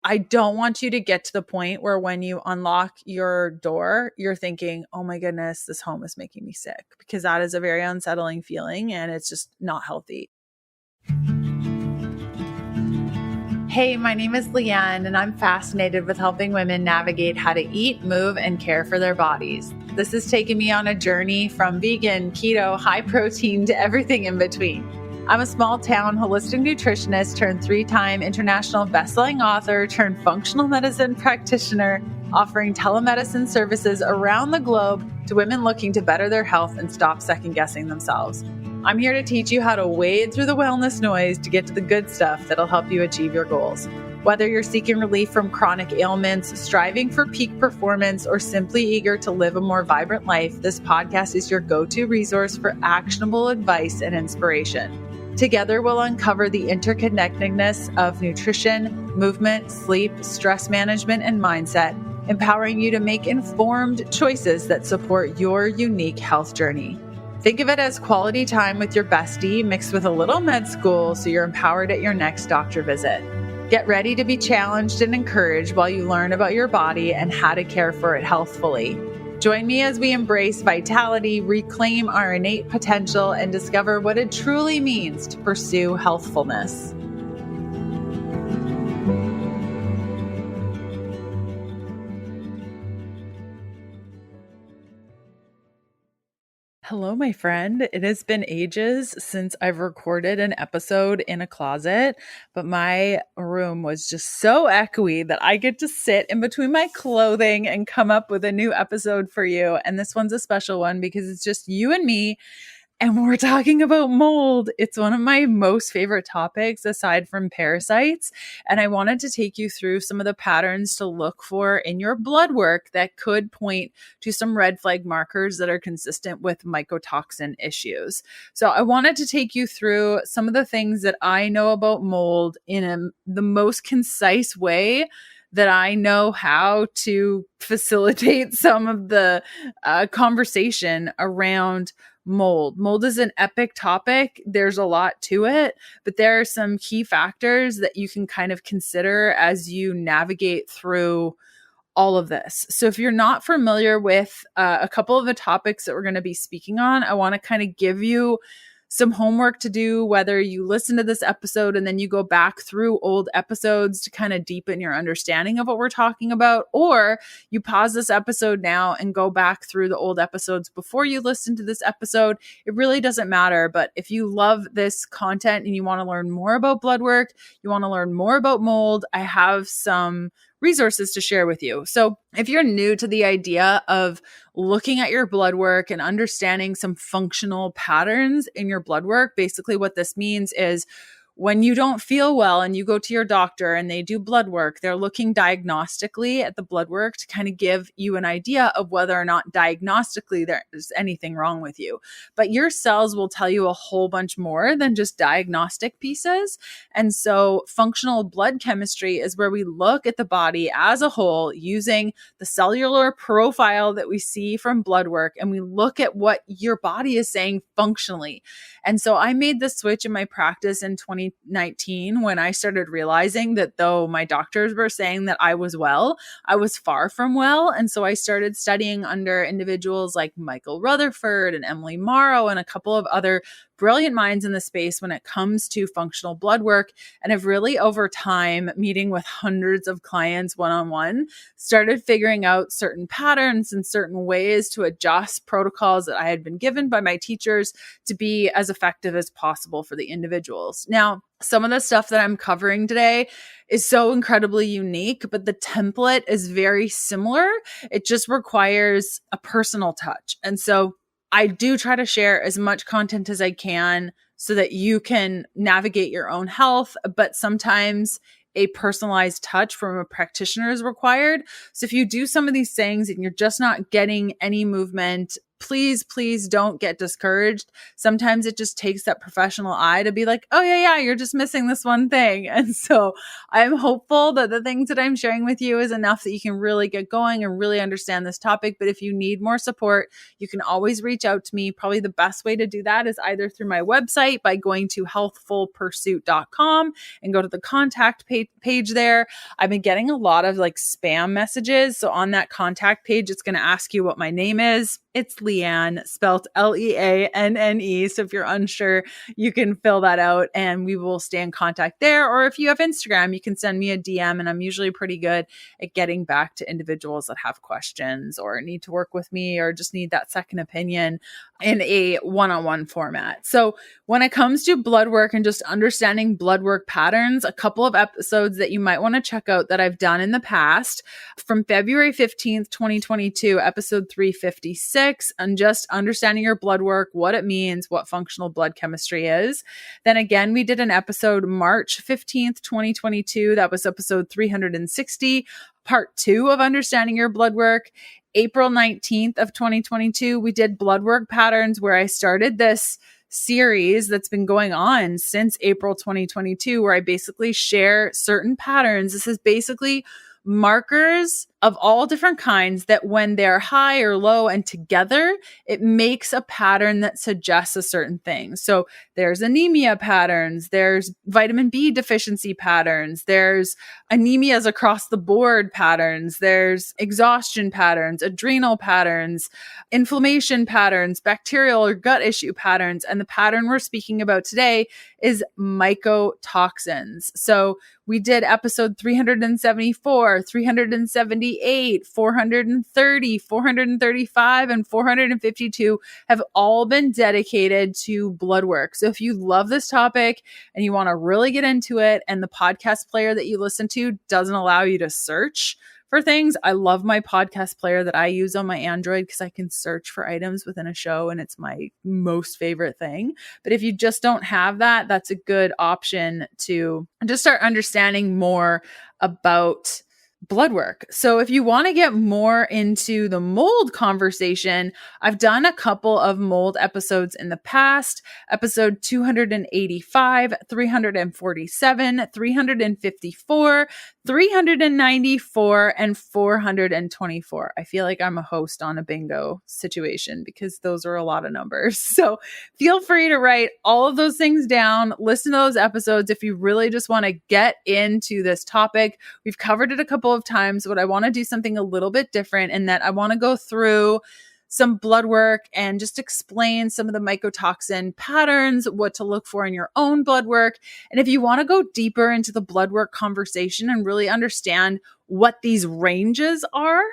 I don't want you to get to the point where when you unlock your door, you're thinking, oh my goodness, this home is making me sick, because that is a very unsettling feeling and it's just not healthy. Hey, my name is Leanne, and I'm fascinated with helping women navigate how to eat, move, and care for their bodies. This has taken me on a journey from vegan, keto, high protein to everything in between. I'm a small town holistic nutritionist turned 3-time international bestselling author turned functional medicine practitioner, offering telemedicine services around the globe to women looking to better their health and stop second-guessing themselves. I'm here to teach you how to wade through the wellness noise to get to the good stuff that'll help you achieve your goals. Whether you're seeking relief from chronic ailments, striving for peak performance, or simply eager to live a more vibrant life, this podcast is your go-to resource for actionable advice and inspiration. Together, we'll uncover the interconnectedness of nutrition, movement, sleep, stress management, and mindset, empowering you to make informed choices that support your unique health journey. Think of it as quality time with your bestie mixed with a little med school so you're empowered at your next doctor visit. Get ready to be challenged and encouraged while you learn about your body and how to care for it healthfully. Join me as we embrace vitality, reclaim our innate potential, and discover what it truly means to pursue healthfulness. Hello, my friend. It has been ages since I've recorded an episode in a closet, but my room was just so echoey that I get to sit in between my clothing and come up with a new episode for you. And this one's a special one because it's just you and me. And we're talking about mold. It's one of my most favorite topics aside from parasites. And I wanted to take you through some of the patterns to look for in your blood work that could point to some red flag markers that are consistent with mycotoxin issues. So I wanted to take you through some of the things that I know about mold in the most concise way that I know how to facilitate some of the conversation around mold. Mold is an epic topic. There's a lot to it, but there are some key factors that you can kind of consider as you navigate through all of this. So if you're not familiar with a couple of the topics that we're going to be speaking on, I want to kind of give you some homework to do, whether you listen to this episode and then you go back through old episodes to kind of deepen your understanding of what we're talking about, or you pause this episode now and go back through the old episodes before you listen to this episode. It really doesn't matter. But if you love this content and you want to learn more about blood work, you want to learn more about mold, I have some resources to share with you. So if you're new to the idea of looking at your blood work and understanding some functional patterns in your blood work, basically what this means is when you don't feel well and you go to your doctor and they do blood work, they're looking diagnostically at the blood work to kind of give you an idea of whether or not diagnostically there's anything wrong with you. But your cells will tell you a whole bunch more than just diagnostic pieces. And so functional blood chemistry is where we look at the body as a whole using the cellular profile that we see from blood work, and we look at what your body is saying functionally. And so I made the switch in my practice in 2019 when I started realizing that though my doctors were saying that I was well, I was far from well. And so I started studying under individuals like Michael Rutherford and Emily Morrow and a couple of other brilliant minds in the space when it comes to functional blood work. And have really over time, meeting with hundreds of clients one-on-one, started figuring out certain patterns and certain ways to adjust protocols that I had been given by my teachers to be as effective as possible for the individuals. Now, some of the stuff that I'm covering today is so incredibly unique, but the template is very similar. It just requires a personal touch. And so I do try to share as much content as I can so that you can navigate your own health, but sometimes a personalized touch from a practitioner is required. So if you do some of these things and you're just not getting any movement please, please don't get discouraged. Sometimes it just takes that professional eye to be like, oh yeah, you're just missing this one thing. And so I'm hopeful that the things that I'm sharing with you is enough that you can really get going and really understand this topic. But if you need more support, you can always reach out to me. Probably the best way to do that is either through my website by going to healthfulpursuit.com and go to the contact page there. I've been getting a lot of like spam messages. So on that contact page, it's going to ask you what my name is. It's Leanne, spelled Leanne. So if you're unsure, you can fill that out and we will stay in contact there. Or if you have Instagram, you can send me a DM, and I'm usually pretty good at getting back to individuals that have questions or need to work with me or just need that second opinion in a one-on-one format. So when it comes to blood work and just understanding blood work patterns, a couple of episodes that you might want to check out that I've done in the past from February 15th, 2022, episode 356, and just understanding your blood work, what it means, what functional blood chemistry is. Then again, we did an episode March 15th, 2022. That was episode 360, part 2 of understanding your blood work. April 19th of 2022, we did blood work patterns, where I started this series that's been going on since April 2022, where I basically share certain patterns. This is basically markers of all different kinds that when they're high or low and together, it makes a pattern that suggests a certain thing. So there's anemia patterns, there's vitamin B deficiency patterns, there's anemias across the board patterns, there's exhaustion patterns, adrenal patterns, inflammation patterns, bacterial or gut issue patterns. And the pattern we're speaking about today is mycotoxins. So we did episode 374, 378, 430, 435, and 452 have all been dedicated to blood work. So if you love this topic and you want to really get into it, and the podcast player that you listen to doesn't allow you to search for things, I love my podcast player that I use on my Android because I can search for items within a show, and it's my most favorite thing. But if you just don't have that, that's a good option to just start understanding more about blood work. So if you want to get more into the mold conversation, I've done a couple of mold episodes in the past, episode 285, 347, 354, 394, and 424. I feel like I'm a host on a bingo situation because those are a lot of numbers. So feel free to write all of those things down, listen to those episodes if you really just want to get into this topic. We've covered it a couple of times, but I want to do something a little bit different in that I want to go through some blood work and just explain some of the mycotoxin patterns, what to look for in your own blood work. And if you want to go deeper into the blood work conversation and really understand what these ranges are,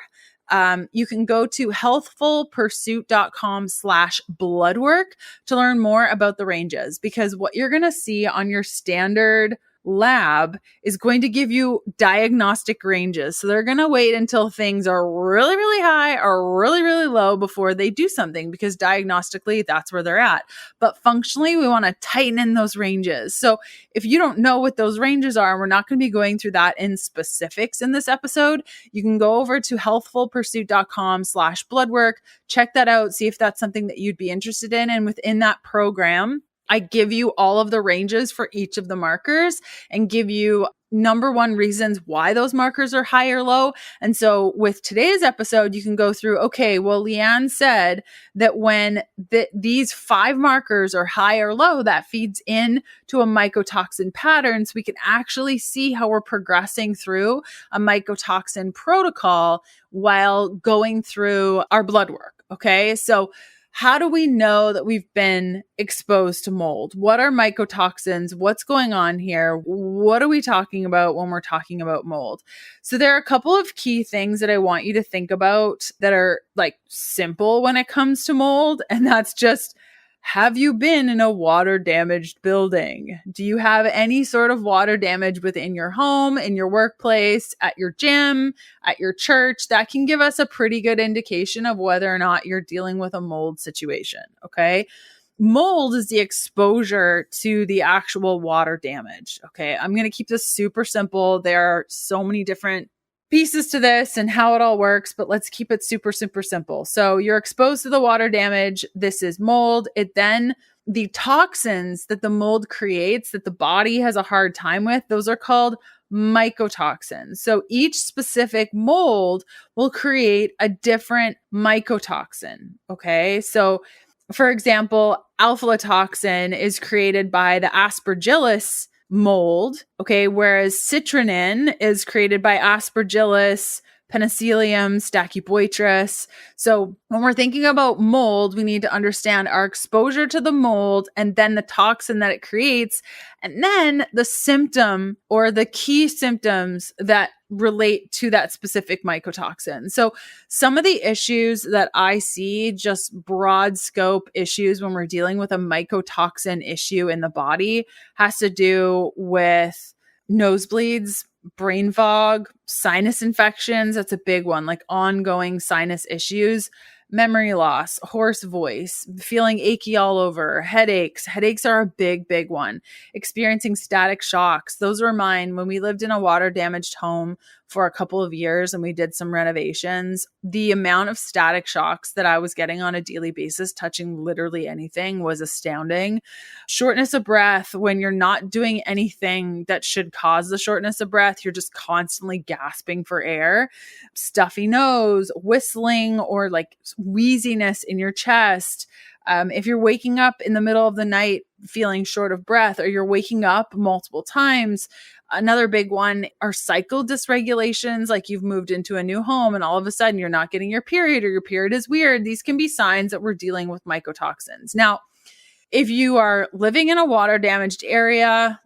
you can go to healthfulpursuit.com/bloodwork to learn more about the ranges, because what you're going to see on your standard lab is going to give you diagnostic ranges. So they're going to wait until things are really, really high or really, really low before they do something, because diagnostically, that's where they're at. But functionally, we want to tighten in those ranges. So if you don't know what those ranges are, we're not going to be going through that in specifics in this episode. You can go over to healthfulpursuit.com/bloodwork, check that out, see if that's something that you'd be interested in. And within that program, I give you all of the ranges for each of the markers and give you number one reasons why those markers are high or low. And so with today's episode, you can go through, okay, well, Leanne said that when these 5 markers are high or low, that feeds in to a mycotoxin pattern. So we can actually see how we're progressing through a mycotoxin protocol while going through our blood work. Okay. So how do we know that we've been exposed to mold? What are mycotoxins? What's going on here? What are we talking about when we're talking about mold? So there are a couple of key things that I want you to think about that are like simple when it comes to mold. And that's just, have you been in a water damaged building? Do you have any sort of water damage within your home, in your workplace, at your gym, at your church? That can give us a pretty good indication of whether or not you're dealing with a mold situation. Okay. Mold is the exposure to the actual water damage. Okay. I'm going to keep this super simple. There are so many different pieces to this and how it all works, but let's keep it super, super simple. So you're exposed to the water damage. This is mold. The toxins that the mold creates that the body has a hard time with, those are called mycotoxins. So each specific mold will create a different mycotoxin. Okay. So for example, aflatoxin is created by the Aspergillus mold, okay, whereas citrinin is created by Aspergillus Penicillium stachybotrys. So when we're thinking about mold, we need to understand our exposure to the mold and then the toxin that it creates, and then the symptom or the key symptoms that relate to that specific mycotoxin. So some of the issues that I see, just broad scope issues when we're dealing with a mycotoxin issue in the body, has to do with nosebleeds, brain fog, sinus infections. That's a big one, like ongoing sinus issues, memory loss, hoarse voice, feeling achy all over, headaches. Headaches are a big, big one. Experiencing static shocks. Those were mine when we lived in a water damaged home for a couple of years and we did some renovations. The amount of static shocks that I was getting on a daily basis, touching literally anything, was astounding. Shortness of breath, when you're not doing anything that should cause the shortness of breath, you're just constantly gasping for air. Stuffy nose, whistling, or like wheeziness in your chest. If you're waking up in the middle of the night feeling short of breath, or you're waking up multiple times. Another big one are cycle dysregulations, like you've moved into a new home and all of a sudden you're not getting your period, or your period is weird. These can be signs that we're dealing with mycotoxins. Now, if you are living in a water damaged area,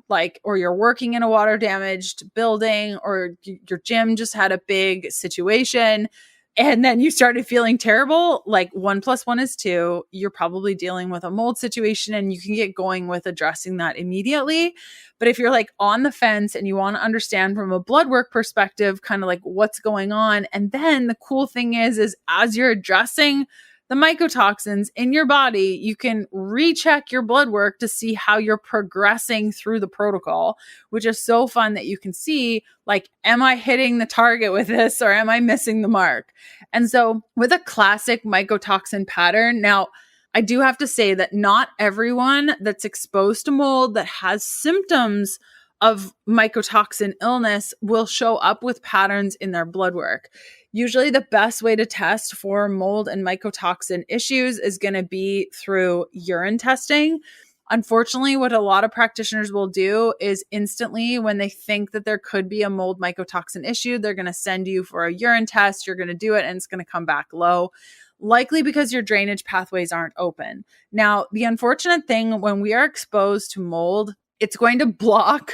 or you're working in a water damaged building, or your gym just had a big situation, and then you started feeling terrible, like 1 + 1 is 2, you're probably dealing with a mold situation, and you can get going with addressing that immediately. But if you're like on the fence and you want to understand from a blood work perspective, kind of like what's going on. And then the cool thing is as you're addressing the mycotoxins in your body, you can recheck your blood work to see how you're progressing through the protocol, which is so fun that you can see, like, am I hitting the target with this or am I missing the mark? And so with a classic mycotoxin pattern, now I do have to say that not everyone that's exposed to mold that has symptoms of mycotoxin illness will show up with patterns in their blood work. Usually the best way to test for mold and mycotoxin issues is going to be through urine testing. Unfortunately, what a lot of practitioners will do is instantly, when they think that there could be a mold mycotoxin issue, they're going to send you for a urine test. You're going to do it and it's going to come back low, likely because your drainage pathways aren't open. Now, the unfortunate thing when we are exposed to mold, it's going to block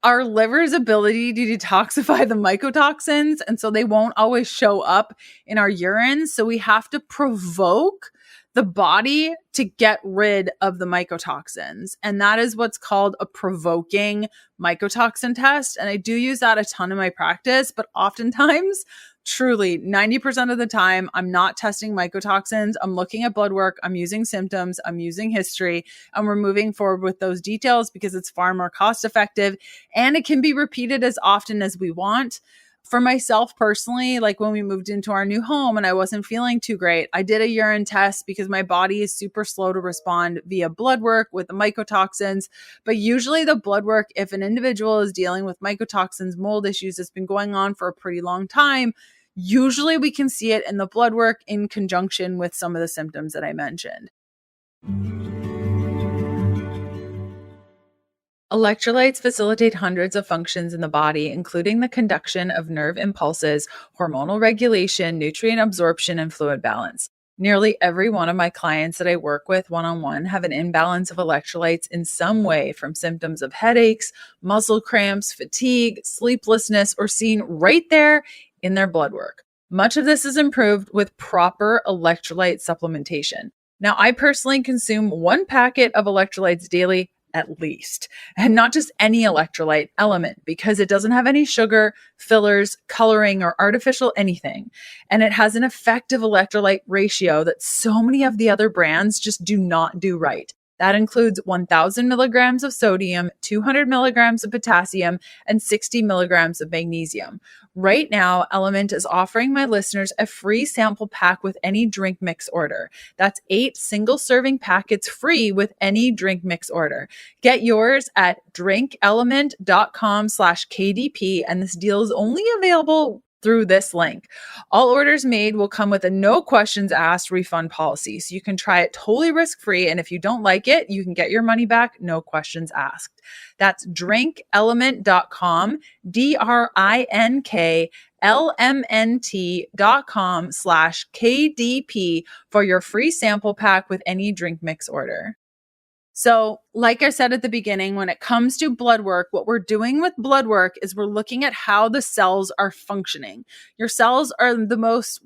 our liver's ability to detoxify the mycotoxins. And so they won't always show up in our urine. So we have to provoke the body to get rid of the mycotoxins. And that is what's called a provoking mycotoxin test. And I do use that a ton in my practice, but oftentimes, truly 90% of the time, I'm not testing mycotoxins. I'm looking at blood work. I'm using symptoms. I'm using history, and we're moving forward with those details because it's far more cost effective and it can be repeated as often as we want. For myself personally, like when we moved into our new home and I wasn't feeling too great, I did a urine test because my body is super slow to respond via blood work with the mycotoxins. But usually the blood work, if an individual is dealing with mycotoxins, mold issues that's been going on for a pretty long time, usually we can see it in the blood work in conjunction with some of the symptoms that I mentioned. Electrolytes facilitate hundreds of functions in the body, including the conduction of nerve impulses, hormonal regulation, nutrient absorption, and fluid balance. Nearly every one of my clients that I work with one-on-one have an imbalance of electrolytes in some way, from symptoms of headaches, muscle cramps, fatigue, sleeplessness, or seen right there in their blood work. Much of this is improved with proper electrolyte supplementation. Now, I personally consume 1 packet of electrolytes daily at least, and not just any electrolyte element, because it doesn't have any sugar, fillers, coloring, or artificial anything. And it has an effective electrolyte ratio that so many of the other brands just do not do right. That includes 1,000 milligrams of sodium, 200 milligrams of potassium, and 60 milligrams of magnesium. Right now, Element is offering my listeners a free sample pack with any drink mix order. That's 8 single serving packets free with any drink mix order. Get yours at drinkelement.com/KDP, and this deal is only available through this link. All orders made will come with a no questions asked refund policy, so you can try it totally risk-free, and if you don't like it, you can get your money back, no questions asked. That's drinkelement.com, drinklmnt.com/KDP for your free sample pack with any drink mix order. So, like I said at the beginning, when it comes to blood work, what we're doing with blood work is we're looking at how the cells are functioning. Your cells are the most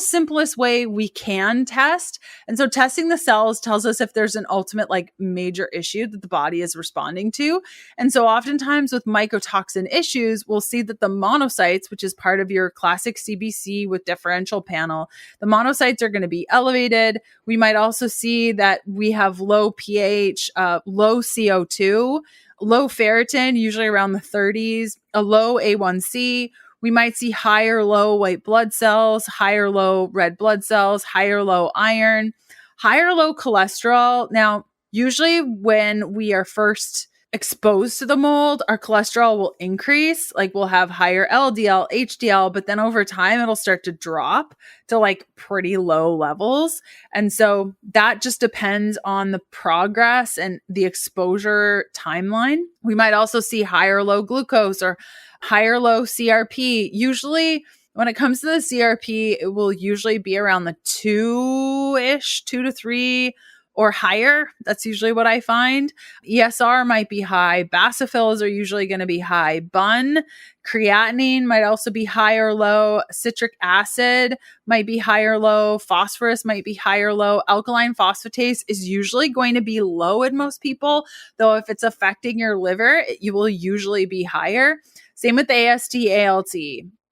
simplest way we can test. And so testing the cells tells us if there's an ultimate major issue that the body is responding to. And so oftentimes with mycotoxin issues, we'll see that the monocytes, which is part of your classic CBC with differential panel, the monocytes are going to be elevated. We might also see that we have low pH, low CO2, low ferritin, usually around the 30s, a low A1C. We might see higher low white blood cells, higher low red blood cells, higher low iron, higher low cholesterol. Now, usually when we are first exposed to the mold, our cholesterol will increase, we'll have higher LDL, HDL, but then over time it'll start to drop to pretty low levels. And so that just depends on the progress and the exposure timeline. We might also see higher low glucose or higher low CRP. Usually when it comes to the CRP, it will usually be around the 2 to 3 or higher. That's usually what I find. ESR might be high. Basophils are usually going to be high. BUN, creatinine might also be high or low. Citric acid might be high or low. Phosphorus might be high or low. Alkaline phosphatase is usually going to be low in most people, though if it's affecting your liver, you will usually be higher. Same with AST, ALT.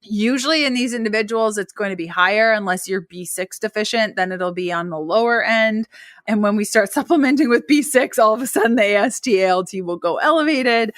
Usually in these individuals, it's going to be higher unless you're B6 deficient, then it'll be on the lower end. And when we start supplementing with B6, all of a sudden the AST, ALT will go elevated.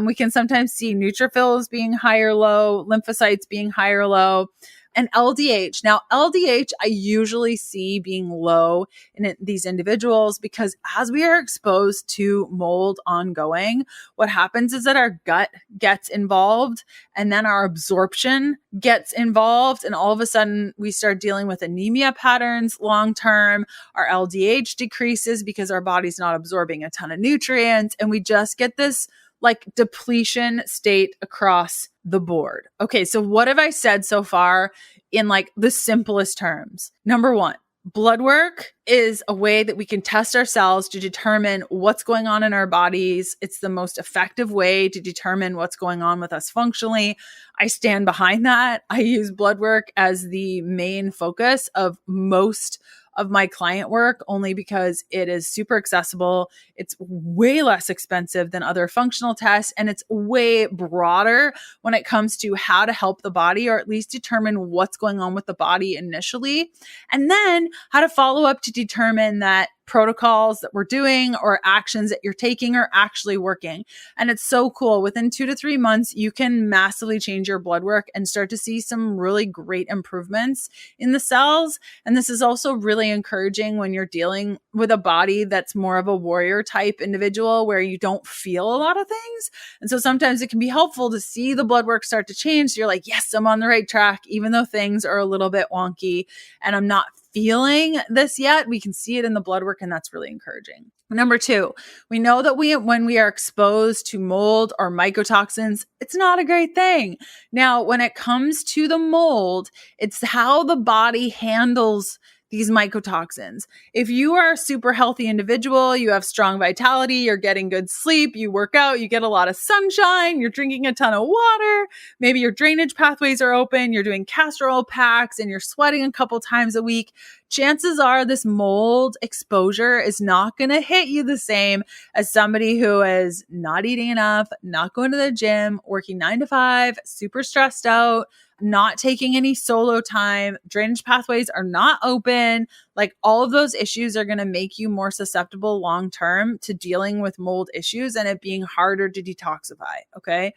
We can sometimes see neutrophils being high or low, lymphocytes being high or low. And LDH. Now, LDH, I usually see being low in these individuals because as we are exposed to mold ongoing, what happens is that our gut gets involved and then our absorption gets involved. And all of a sudden, we start dealing with anemia patterns long term. Our LDH decreases because our body's not absorbing a ton of nutrients. And we just get this depletion state across the board. Okay, so what have I said so far in the simplest terms? Number one, blood work is a way that we can test ourselves to determine what's going on in our bodies. It's the most effective way to determine what's going on with us functionally. I stand behind that. I use blood work as the main focus of most of my client work only because it is super accessible. It's way less expensive than other functional tests, and it's way broader when it comes to how to help the body or at least determine what's going on with the body initially, and then how to follow up to determine that protocols that we're doing or actions that you're taking are actually working. And it's so cool. Within 2 to 3 months, you can massively change your blood work and start to see some really great improvements in the cells. And this is also really encouraging when you're dealing with a body that's more of a warrior type individual where you don't feel a lot of things. And so sometimes it can be helpful to see the blood work start to change. So you're like, yes, I'm on the right track, even though things are a little bit wonky and I'm not feeling this yet. We can see it in the blood work, and that's really encouraging. Number two, we know that when we are exposed to mold or mycotoxins, it's not a great thing. Now, when it comes to the mold, it's how the body handles these mycotoxins. If you are a super healthy individual, you have strong vitality, you're getting good sleep, you work out, you get a lot of sunshine, you're drinking a ton of water, maybe your drainage pathways are open, you're doing castor oil packs, and you're sweating a couple times a week, chances are this mold exposure is not going to hit you the same as somebody who is not eating enough, not going to the gym, working 9 to 5, super stressed out, not taking any solo time, drainage pathways are not open. Like all of those issues are going to make you more susceptible long-term to dealing with mold issues and it being harder to detoxify. Okay.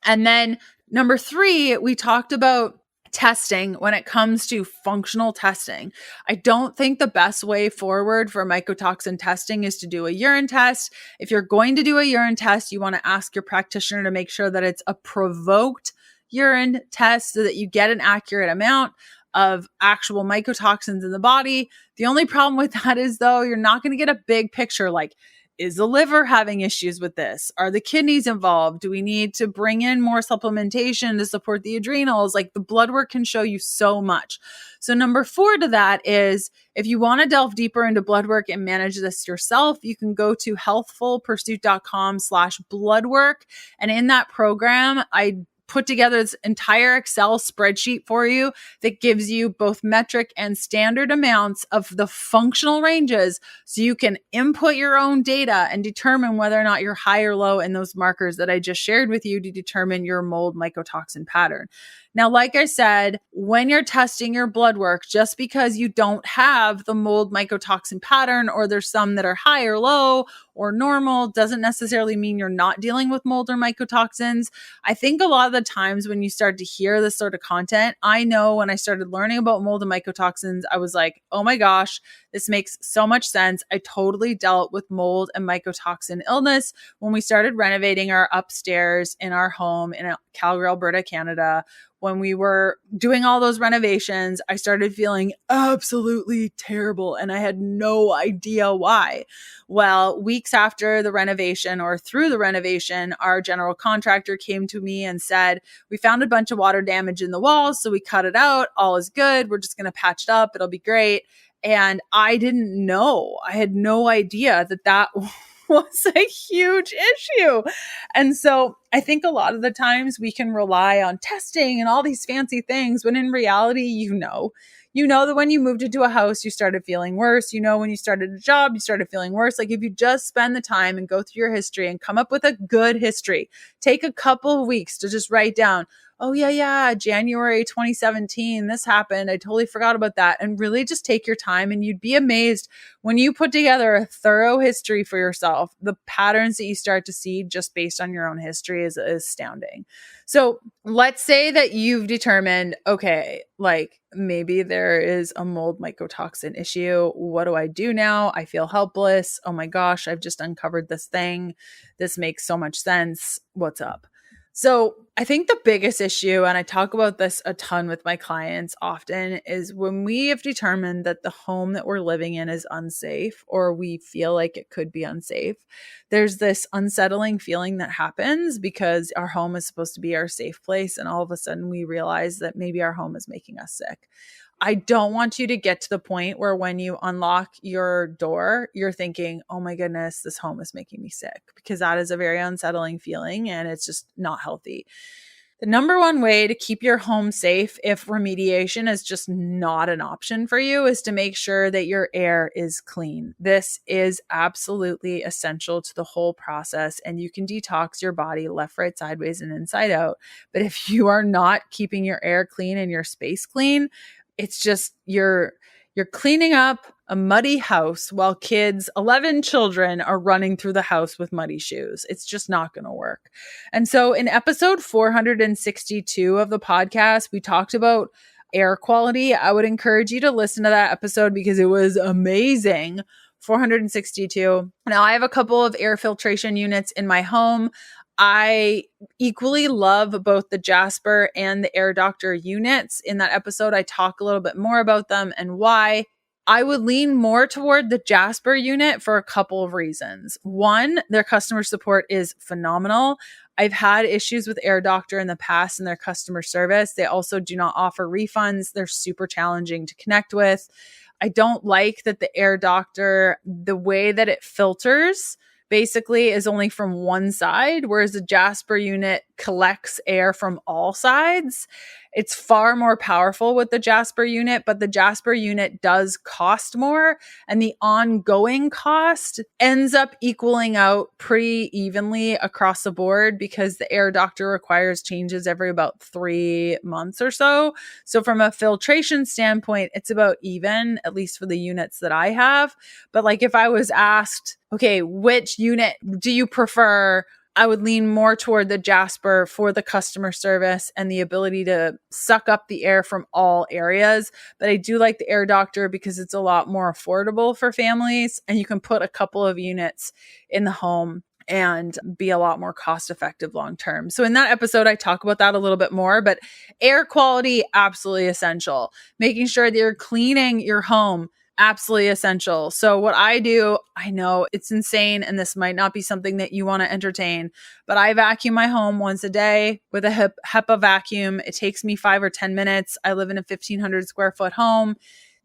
And then number 3, we talked about testing when it comes to functional testing. I don't think the best way forward for mycotoxin testing is to do a urine test. If you're going to do a urine test, you want to ask your practitioner to make sure that it's a provoked urine test so that you get an accurate amount of actual mycotoxins in the body. The only problem with that is though, you're not going to get a big picture like, is the liver having issues with this? Are the kidneys involved? Do we need to bring in more supplementation to support the adrenals? Like the blood work can show you so much. So number 4 to that is if you want to delve deeper into blood work and manage this yourself, you can go to healthfulpursuit.com/bloodwork. And in that program, I put together this entire Excel spreadsheet for you that gives you both metric and standard amounts of the functional ranges so you can input your own data and determine whether or not you're high or low in those markers that I just shared with you to determine your mold mycotoxin pattern. Now, like I said, when you're testing your blood work, just because you don't have the mold mycotoxin pattern or there's some that are high or low or normal doesn't necessarily mean you're not dealing with mold or mycotoxins. I think a lot of the times when you start to hear this sort of content, I know when I started learning about mold and mycotoxins, I was like, oh my gosh, this makes so much sense. I totally dealt with mold and mycotoxin illness when we started renovating our upstairs in our home in Calgary, Alberta, Canada. When we were doing all those renovations, I started feeling absolutely terrible and I had no idea why. Well, weeks after the renovation or through the renovation, our general contractor came to me and said, we found a bunch of water damage in the walls, so we cut it out. All is good. We're just going to patch it up. It'll be great. And I didn't know. I had no idea that was a huge issue. And so I think a lot of the times we can rely on testing and all these fancy things when in reality, you know that when you moved into a house, you started feeling worse. You know, when you started a job, you started feeling worse. Like if you just spend the time and go through your history and come up with a good history, take a couple of weeks to just write down, oh yeah, January 2017, this happened. I totally forgot about that. And really just take your time and you'd be amazed when you put together a thorough history for yourself, the patterns that you start to see just based on your own history is astounding. So let's say that you've determined, okay, like maybe there is a mold mycotoxin issue. What do I do now? I feel helpless. Oh my gosh, I've just uncovered this thing. This makes so much sense. What's up? So I think the biggest issue, and I talk about this a ton with my clients often, is when we have determined that the home that we're living in is unsafe or we feel like it could be unsafe, there's this unsettling feeling that happens because our home is supposed to be our safe place. And all of a sudden we realize that maybe our home is making us sick. I don't want you to get to the point where when you unlock your door, you're thinking, oh my goodness, this home is making me sick, because that is a very unsettling feeling and it's just not healthy. The number one way to keep your home safe if remediation is just not an option for you is to make sure that your air is clean. This is absolutely essential to the whole process, and you can detox your body left, right, sideways, and inside out. But if you are not keeping your air clean and your space clean, it's just you're cleaning up a muddy house while 11 children are running through the house with muddy shoes. It's just not going to work. And so in episode 462 of the podcast, we talked about air quality. I would encourage you to listen to that episode because it was amazing. 462. Now I have a couple of air filtration units in my home. I equally love both the Jasper and the Air Doctor units. In that episode, I talk a little bit more about them and why. I would lean more toward the Jasper unit for a couple of reasons. One, their customer support is phenomenal. I've had issues with Air Doctor in the past and their customer service. They also do not offer refunds. They're super challenging to connect with. I don't like that the Air Doctor, the way that it filters basically is only from one side, whereas the Jasper unit collects air from all sides. It's far more powerful with the Jasper unit, but the Jasper unit does cost more, and the ongoing cost ends up equaling out pretty evenly across the board because the air doctor requires changes every about 3 months or so. So from a filtration standpoint, it's about even, at least for the units that I have. But like if I was asked, okay, which unit do you prefer? I would lean more toward the Jasper for the customer service and the ability to suck up the air from all areas. But I do like the Air Doctor because it's a lot more affordable for families, and you can put a couple of units in the home and be a lot more cost effective long term. So in that episode, I talk about that a little bit more, but air quality, absolutely essential. Making sure that you're cleaning your home, absolutely essential. So what I do, I know it's insane, and this might not be something that you want to entertain, but I vacuum my home once a day with a HEPA vacuum. It takes me 5 or 10 minutes. I live in a 1,500 square foot home.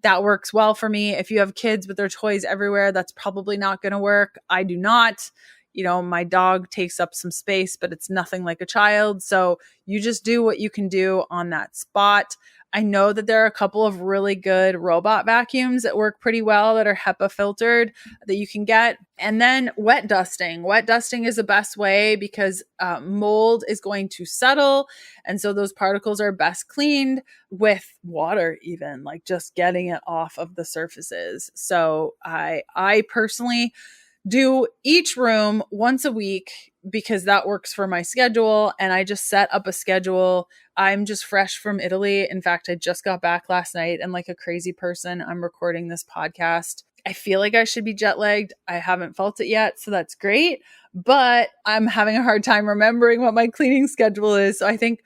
That works well for me. If you have kids with their toys everywhere, that's probably not going to work. I do not. You know, my dog takes up some space, but it's nothing like a child. So you just do what you can do on that spot. I know that there are a couple of really good robot vacuums that work pretty well that are HEPA filtered that you can get. And then wet dusting. Wet dusting is the best way because mold is going to settle. And so those particles are best cleaned with water, even like just getting it off of the surfaces. So I personally do each room once a week because that works for my schedule. And I just set up a schedule. I'm just fresh from Italy. In fact, I just got back last night, and like a crazy person, I'm recording this podcast. I feel like I should be jet lagged. I haven't felt it yet, so that's great. But I'm having a hard time remembering what my cleaning schedule is. So I think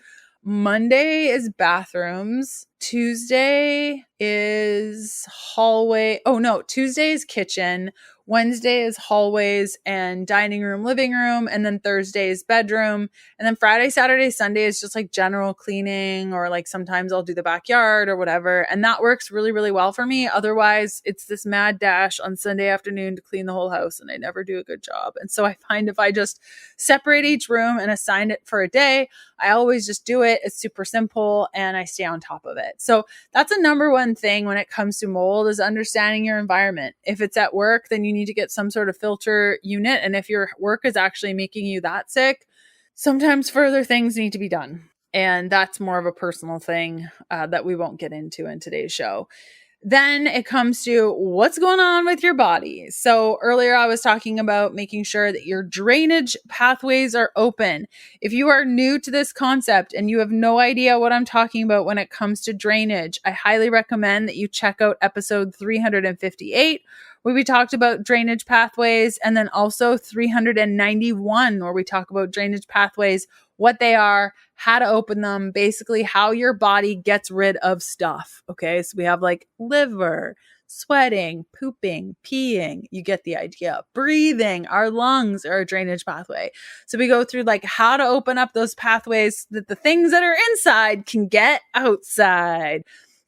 Monday is bathrooms. Tuesday is hallway. Oh no, Tuesday is kitchen. Wednesday is hallways and dining room, living room. And then Thursday is bedroom. And then Friday, Saturday, Sunday is just like general cleaning, or like sometimes I'll do the backyard or whatever. And that works really, really well for me. Otherwise, it's this mad dash on Sunday afternoon to clean the whole house, and I never do a good job. And so I find if I just separate each room and assign it for a day, I always just do it. It's super simple and I stay on top of it. So that's a number one thing when it comes to mold, is understanding your environment. If it's at work, then you need to get some sort of filter unit. And if your work is actually making you that sick, sometimes further things need to be done. And that's more of a personal thing that we won't get into in today's show. Then it comes to what's going on with your body. So earlier I was talking about making sure that your drainage pathways are open. If you are new to this concept and you have no idea what I'm talking about when it comes to drainage, I highly recommend that you check out episode 358, where we talked about drainage pathways, and then also 391, where we talk about drainage pathways, what they are, how to open them, basically how your body gets rid of stuff. Okay, so we have like liver, sweating, pooping, peeing. You get the idea. Breathing, our lungs are a drainage pathway. So we go through like how to open up those pathways so that the things that are inside can get outside.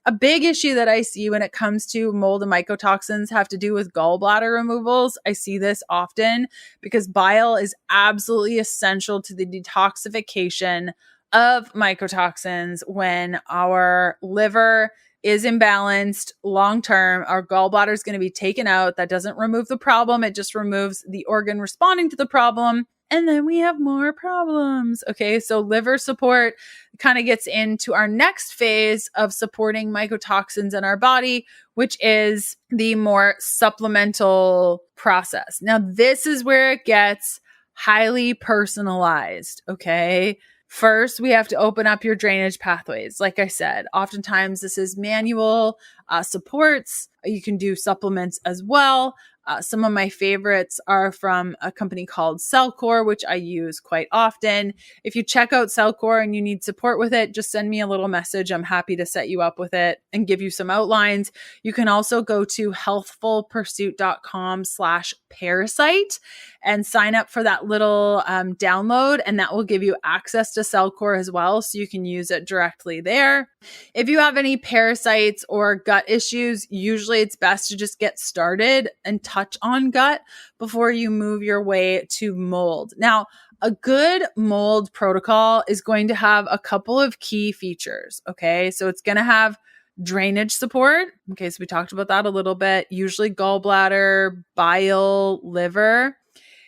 A big issue that I see when it comes to mold and mycotoxins have to do with gallbladder removals. I see this often because bile is absolutely essential to the detoxification of mycotoxins. When our liver is imbalanced long term, our gallbladder is going to be taken out. That doesn't remove the problem. It just removes the organ responding to the problem. And then we have more problems. Okay, so liver support kind of gets into our next phase of supporting mycotoxins in our body, which is the more supplemental process. Now, this is where it gets highly personalized. Okay. First, we have to open up your drainage pathways. Like I said, oftentimes this is manual supports. You can do supplements as well. Some of my favorites are from a company called Cellcore, which I use quite often. If you check out Cellcore and you need support with it, just send me a little message. I'm happy to set you up with it and give you some outlines. You can also go to healthfulpursuit.com/parasite and sign up for that little download, and that will give you access to Cellcore as well, so you can use it directly there. If you have any parasites or gut issues, usually it's best to just get started and touch on gut before you move your way to mold. Now, a good mold protocol is going to have a couple of key features. Okay. So it's going to have drainage support. Okay. So we talked about that a little bit, usually gallbladder, bile, liver.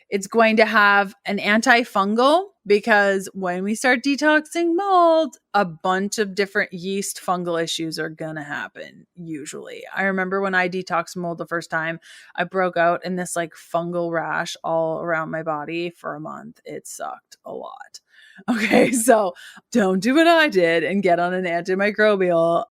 It's going to have an antifungal because when we start detoxing mold, a bunch of different yeast fungal issues are going to happen usually. I remember when I detoxed mold the first time, I broke out in this like fungal rash all around my body for a month. It sucked a lot. Okay, so don't do what I did and get on an antimicrobial.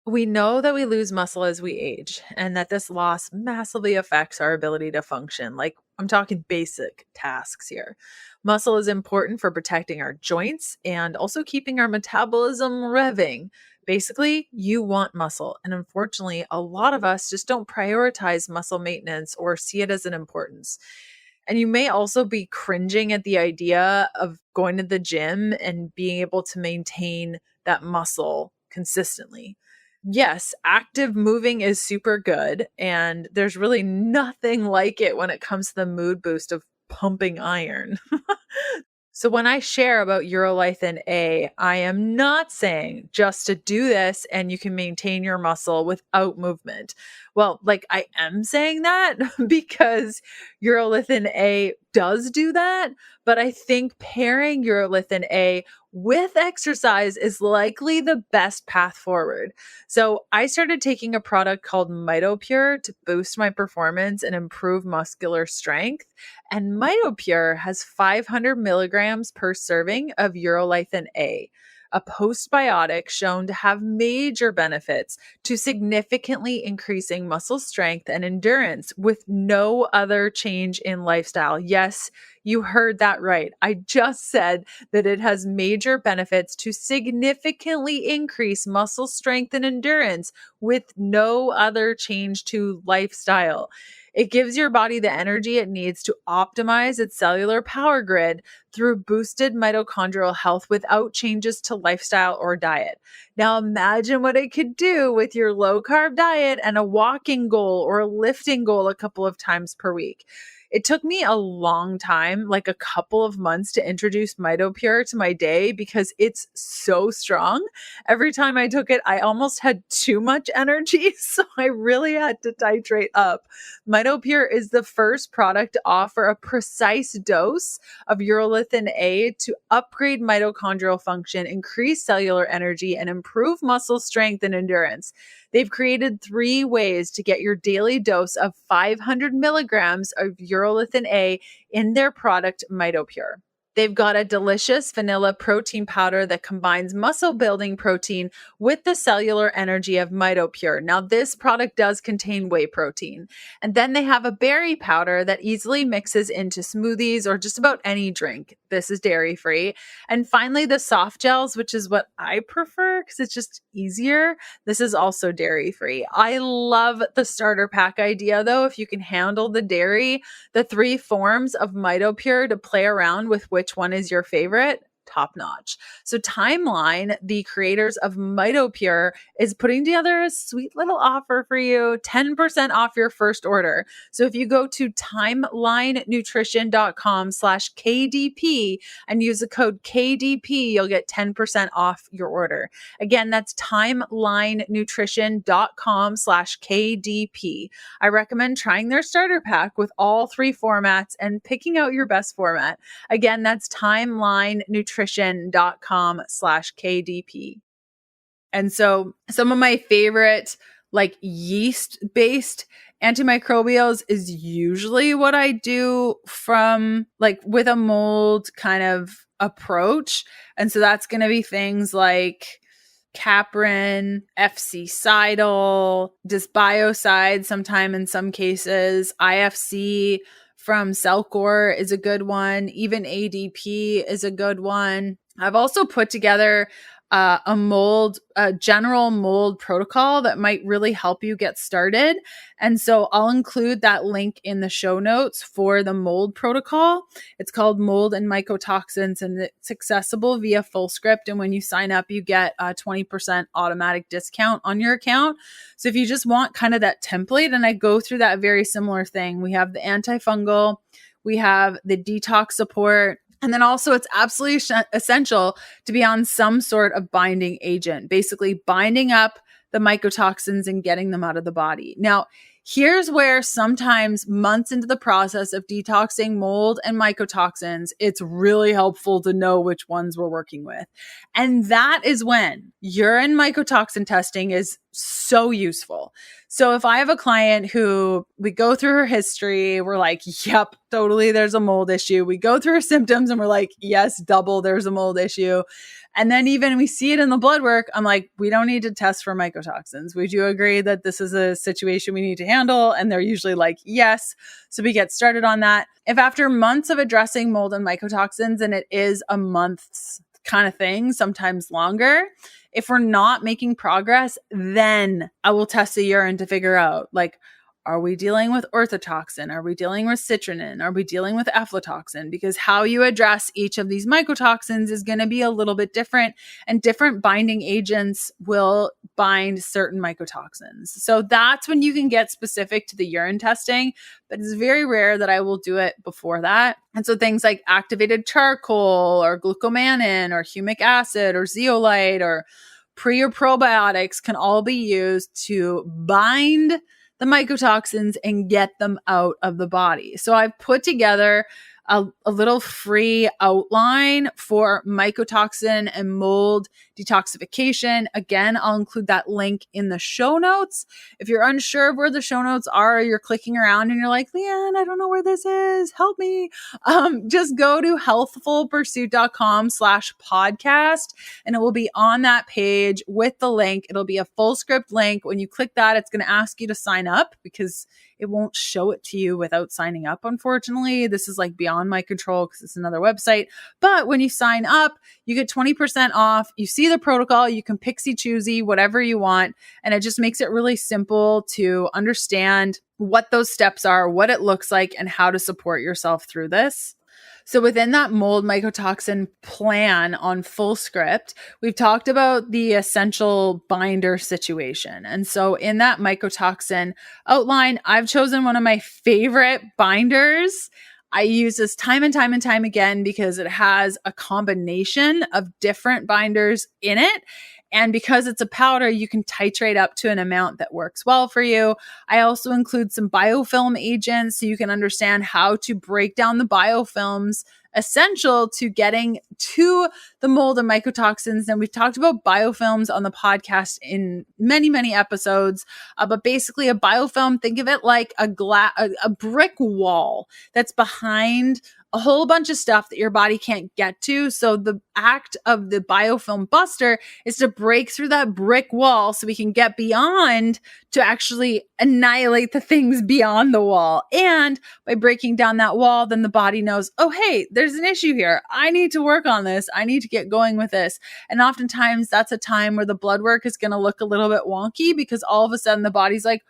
We know that we lose muscle as we age and that this loss massively affects our ability to function. Like, I'm talking basic tasks here. Muscle is important for protecting our joints and also keeping our metabolism revving. Basically, you want muscle. And unfortunately, a lot of us just don't prioritize muscle maintenance or see it as an importance. And you may also be cringing at the idea of going to the gym and being able to maintain that muscle consistently. Yes, active moving is super good. And there's really nothing like it when it comes to the mood boost of pumping iron. So when I share about Urolithin A, I am not saying just to do this and you can maintain your muscle without movement. Well, like I am saying that because Urolithin A does do that, but I think pairing Urolithin A with exercise is likely the best path forward. So I started taking a product called Mycopure to boost my performance and improve muscular strength. And Mycopure has 500 milligrams per serving of Urolithin A, a postbiotic shown to have major benefits to significantly increasing muscle strength and endurance with no other change in lifestyle. Yes, you heard that right. I just said that it has major benefits to significantly increase muscle strength and endurance with no other change to lifestyle. It gives your body the energy it needs to optimize its cellular power grid through boosted mitochondrial health without changes to lifestyle or diet. Now imagine what it could do with your low carb diet and a walking goal or a lifting goal a couple of times per week. It took me a long time, like a couple of months, to introduce Mycopure to my day because it's so strong. Every time I took it, I almost had too much energy, so I really had to titrate up. Mycopure is the first product to offer a precise dose of Urolithin A to upgrade mitochondrial function, increase cellular energy, and improve muscle strength and endurance. They've created 3 ways to get your daily dose of 500 milligrams of Urolithin A in their product, Mycopure. They've got a delicious vanilla protein powder that combines muscle building protein with the cellular energy of Mycopure. Now, this product does contain whey protein. And then they have a berry powder that easily mixes into smoothies or just about any drink. This is dairy free. And finally, the soft gels, which is what I prefer because it's just easier. This is also dairy free. I love the starter pack idea though. If you can handle the dairy, the 3 forms of Mycopure to play around with which one is your favorite, top notch. So Timeline, the creators of Mycopure, is putting together a sweet little offer for you, 10% off your first order. So if you go to timelinenutrition.com/KDP and use the code KDP, you'll get 10% off your order. Again, that's timelinenutrition.com/KDP. I recommend trying their starter pack with all 3 formats and picking out your best format. Again, that's timelinenutrition.com/KDP. And so some of my favorite like yeast based antimicrobials is usually what I do from like with a mold kind of approach. And so that's going to be things like Caprin, FC-Cidal, Dysbiocide sometime in some cases, IFC from Cellcore is a good one. Even ADP is a good one. I've also put together a general mold protocol that might really help you get started. And so I'll include that link in the show notes for the mold protocol. It's called Mold and Mycotoxins, and it's accessible via FullScript. And when you sign up, you get a 20% automatic discount on your account. So if you just want kind of that template, and I go through that very similar thing, we have the antifungal, we have the detox support, and then also it's absolutely essential to be on some sort of binding agent, basically binding up the mycotoxins and getting them out of the body. Now, here's where sometimes months into the process of detoxing mold and mycotoxins, it's really helpful to know which ones we're working with. And that is when urine mycotoxin testing is so useful. So if I have a client who we go through her history, we're like, yep, totally, there's a mold issue. We go through her symptoms and we're like, yes, double, there's a mold issue. And then even we see it in the blood work, I'm like, we don't need to test for mycotoxins. Would you agree that this is a situation we need to handle? And they're usually like, yes. So we get started on that. If after months of addressing mold and mycotoxins, and it is a month's kind of thing, sometimes longer, if we're not making progress, then I will test the urine to figure out, like, are we dealing with orthotoxin? Are we dealing with citrinin? Are we dealing with aflatoxin? Because how you address each of these mycotoxins is going to be a little bit different, and different binding agents will bind certain mycotoxins. So that's when you can get specific to the urine testing, but it's very rare that I will do it before that. And so things like activated charcoal or glucomannan or humic acid or zeolite or pre or probiotics can all be used to bind the mycotoxins and get them out of the body. So I've put together a little free outline for mycotoxin and mold detoxification. Again, I'll include that link in the show notes. If you're unsure of where the show notes are, you're clicking around and you're like, Leanne, I don't know where this is. Help me. Just go to healthfulpursuit.com/podcast, and it will be on that page with the link. It'll be a FullScript link. When you click that, it's going to ask you to sign up because it won't show it to you without signing up. Unfortunately, this is like beyond my control because it's another website. But when you sign up, you get 20% off. You see the protocol, you can picksy choosy, whatever you want. And it just makes it really simple to understand what those steps are, what it looks like, and how to support yourself through this. So within that mold mycotoxin plan on FullScript, we've talked about the essential binder situation. And so in that mycotoxin outline, I've chosen one of my favorite binders. I use this time and time and time again because it has a combination of different binders in it. And because it's a powder, you can titrate up to an amount that works well for you. I also include some biofilm agents so you can understand how to break down the biofilms essential to getting to the mold and mycotoxins. And we've talked about biofilms on the podcast in many, many episodes. But basically a biofilm, think of it like a brick wall that's behind a whole bunch of stuff that your body can't get to. So the act of the biofilm buster is to break through that brick wall so we can get beyond to actually annihilate the things beyond the wall. And by breaking down that wall, then the body knows, oh, hey, there's an issue here. I need to work on this. I need to get going with this. And oftentimes that's a time where the blood work is going to look a little bit wonky because all of a sudden the body's like,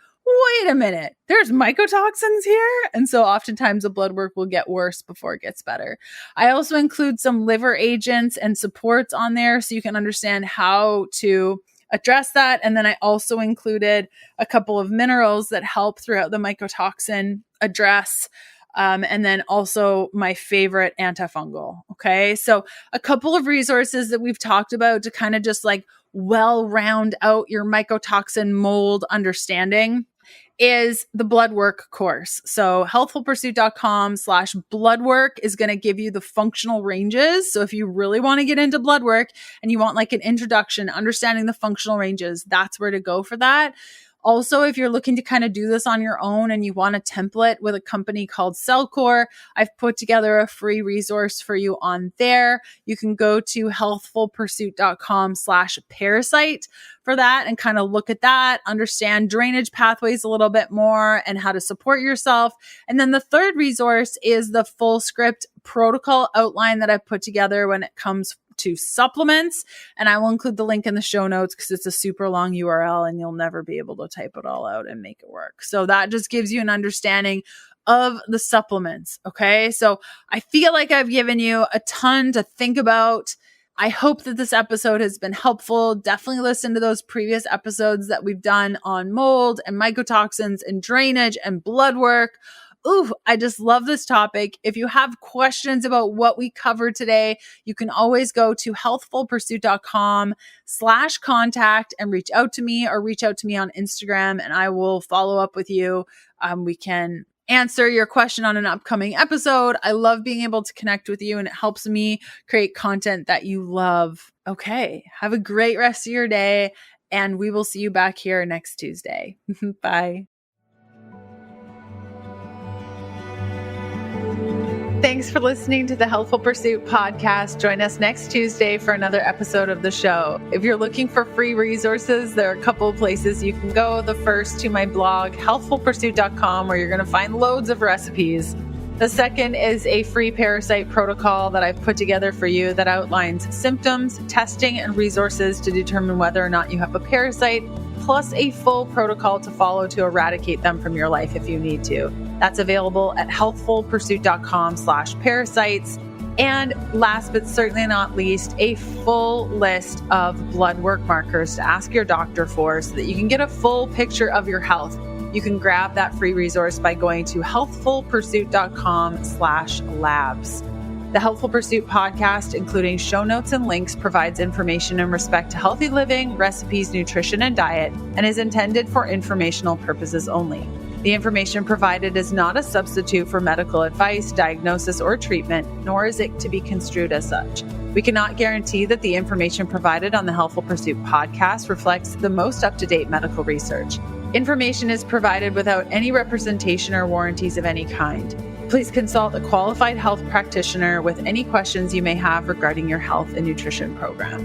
wait a minute, there's mycotoxins here. And so oftentimes the blood work will get worse before it gets better. I also include some liver agents and supports on there so you can understand how to address that. And then I also included a couple of minerals that help throughout the mycotoxin address. And then also my favorite antifungal. Okay. So a couple of resources that we've talked about to kind of just like round out your mycotoxin mold understanding is the blood work course. So healthfulpursuit.com/bloodwork is going to give you the functional ranges. So if you really want to get into blood work and you want like an introduction, understanding the functional ranges, that's where to go for that. Also, if you're looking to kind of do this on your own and you want a template with a company called Cellcore, I've put together a free resource for you on there. You can go to healthfulpursuit.com/parasite for that and kind of look at that, understand drainage pathways a little bit more and how to support yourself. And then the third resource is the FullScript protocol outline that I've put together when it comes to supplements. And I will include the link in the show notes because it's a super long URL and you'll never be able to type it all out and make it work. So that just gives you an understanding of the supplements. Okay. So I feel like I've given you a ton to think about. I hope that this episode has been helpful. Definitely listen to those previous episodes that we've done on mold and mycotoxins and drainage and blood work. Ooh, I just love this topic. If you have questions about what we covered today, you can always go to healthfulpursuit.com/contact and reach out to me or reach out to me on Instagram and I will follow up with you. We can answer your question on an upcoming episode. I love being able to connect with you and it helps me create content that you love. Okay. Have a great rest of your day and we will see you back here next Tuesday. Bye. Thanks for listening to the Healthful Pursuit Podcast. Join us next Tuesday for another episode of the show. If you're looking for free resources, there are a couple of places you can go. The first to my blog, healthfulpursuit.com, where you're going to find loads of recipes. The second is a free parasite protocol that I've put together for you that outlines symptoms, testing, and resources to determine whether or not you have a parasite, plus a full protocol to follow to eradicate them from your life if you need to. That's available at healthfulpursuit.com/parasites. And last but certainly not least, a full list of blood work markers to ask your doctor for so that you can get a full picture of your health. You can grab that free resource by going to healthfulpursuit.com/labs. The Healthful Pursuit podcast, including show notes and links, provides information in respect to healthy living, recipes, nutrition, and diet, and is intended for informational purposes only. The information provided is not a substitute for medical advice, diagnosis, or treatment, nor is it to be construed as such. We cannot guarantee that the information provided on the Healthful Pursuit podcast reflects the most up-to-date medical research. Information is provided without any representation or warranties of any kind. Please consult a qualified health practitioner with any questions you may have regarding your health and nutrition program.